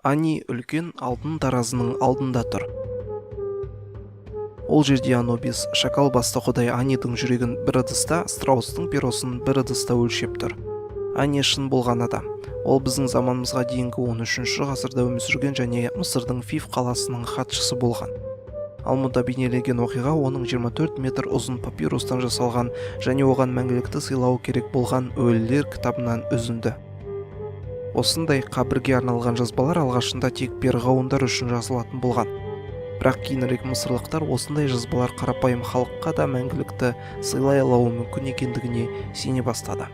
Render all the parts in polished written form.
Ани үлкен алтын таразының алдында тұр. Ол жерде Анубис, шакал басты құдай Анидың жүрегін бір ыдыста, страустың перосын бір ыдыста өлшеп тұр. Ани шын болған адам. Ол біздің заманымызға дейінгі 13-ші ғасырда өмір сүрген және Мысырдың Фив қаласының хатшысы болған. Ал мұнда бейнеленген оқиға оның 24 метр ұзын папирустан жасалған және оған мәңгілікті сыйлау керек болған өлілер кітабынан үзінді. Осындай қабірге арналған жазбалар алғашында тек перғауындар үшін жазылатын болған. Бірақ кейінірек мысырлықтар осындай жазбалар қарапайым халыққа да мәңгілікті сыйлай алуы мүмкін екендігіне сене бастады.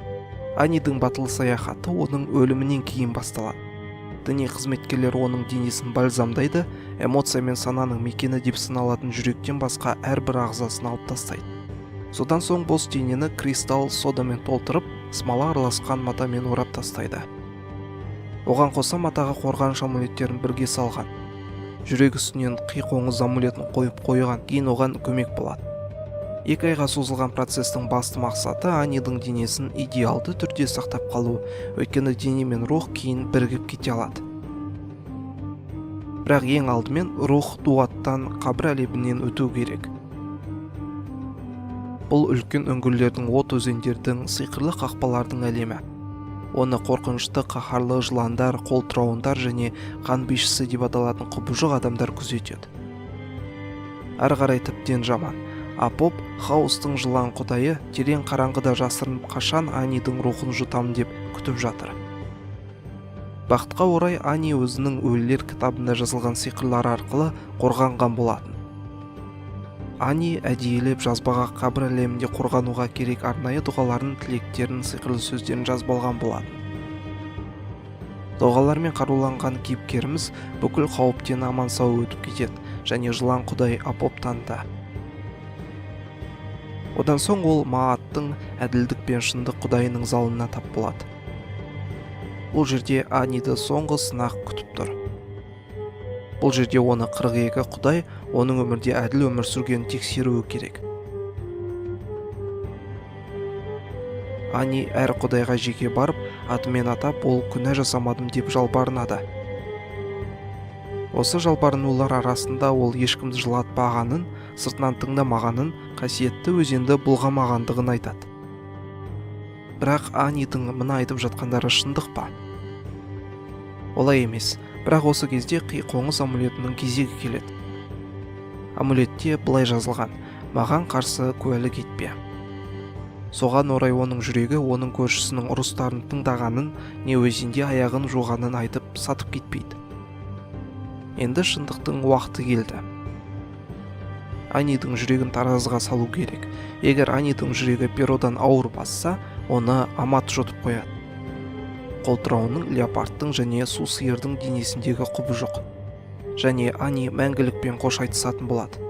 Анидың батыл саяхаты оның өлімінен кейін басталады. Діни қызметкерлер оның денесін бальзамдайды, эмоция мен сананың мекені деп саналатын жүректен басқа әрбір ағзасын алып тастайды. Содан соң бос денені кристалл содамен толтырып, смола араласқан матамен орап тастайды. Оған қоса матаға қорғаныш амулеттерін бірге салған. Жүрек үстінен қиқоңыз амулетін қойып қойған, кейін оған көмек болады. 2 айға созылған процестің басты мақсаты Анидың денесін идеалды түрде сақтап қалу, өйткені дене мен рух кейін бірігіп кете алады. Бірақ ең алдымен рух дуаттан қабір әлемінен өту керек. Бұл үлкен үңгірлердің, от өзендердің, сиқырлы қақпалардың әлемі. Оны қорқынышты қаһарлы жыландар, қолтырауындар және қан бишісі деп аталатын құбыжық адамдар күзетеді. Әрі қарай тіптен жаман. Апоп, хаостың жылан құдайы, терең қараңғыда жасырынып қашан Анидың рухын жұтамын деп күтіп жатыр. Бақытқа орай Ани өзінің өлілер кітабында жазылған сиқырлары арқылы қорғанған болатын. Ани әдейілеп жазбаға қабір әлемінде қорғануға керек арнайы дұғаларын, тілектерін, сиқырлы сөздерін жазбалған болатын. Дұғалармен қаруланған кейіпкеріміз бүкіл қауіптен аман сау өтіп кетеді және жылан құдай Апоптан да. Одан соң ол Мааттың әділдік пен шындық құдайының залына тап болады. Бұл жерде Аниді соңғы сынақ күтіп тұр. Бұл жерде оны 42 құдай оның өмірде әділ өмір сүргенін тексеруі керек. Ани әр құдайға жеке барып, атымен атап, ол күнә жасамадым деп жалбарынады. Осы жалбарынулар арасында ол ешкімді жылатпағанын, сыртынан тыңдамағанын, қасиетті өзенді бұлғамағандығын айтады. Бірақ Анидың мына айтып жатқандары шындық па? Олай емес, бірақ осы кезде қиқоңыз амулетінің кезегі келеді. Амулетте былай жазылған: маған қарсы куәлік етпе. Соған орай оның жүрегі оның көршісінің ұрыстарын тыңдағанын, не өзенде аяғын жуғанын айтып сатып кетпейді. Енді шындықтың уақыты келді. Анидың жүрегін таразыға салу керек. Егер Анидың жүрегі перодан ауыр басса, оны Амат жұтып қояды. Қолтырауының, леопардтың және су сиырдың денесіндегі құбыжық. Және Ани мәңгілікпен қош айтысатын болады.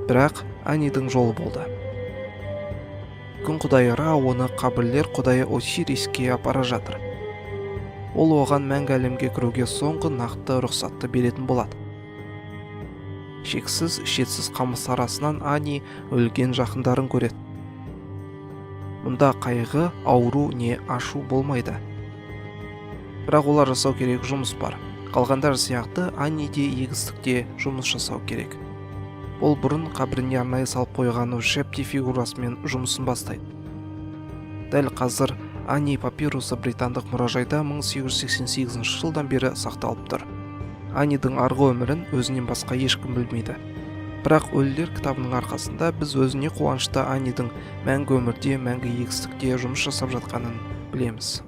Бірақ Анидың жолы болды. Күн құдайы Ра оны қабірлер құдайы Осириске апара жатыр. Ол оған мәңгі әлемге кіруге соңғы нақты рұқсатты беретін болады. Шексіз, шетсіз қамыс арасынан Ани өлген жақындарын көреді. Мұнда қайғы, ауру не ашу болмайды. Бірақ олар жасау керек жұмыс бар. Қалғандар сияқты Аниде егістікте жұмыс жасау керек. Ол бұрын қабіріне арнайы салып қойған Шепти фигурасымен жұмысын бастайды. Дәл қазір Ани папирусы британдық мұражайда 1888 жылдан бері сақталып тұр. Анидың арғы өмірін өзінен басқа ешкім білмейді. Бірақ өлілер кітабының арқасында біз өзіне қуанышты Анидың мәңгі өмірде, мәңгі егістікте жұмыс жасап жатқанын білеміз.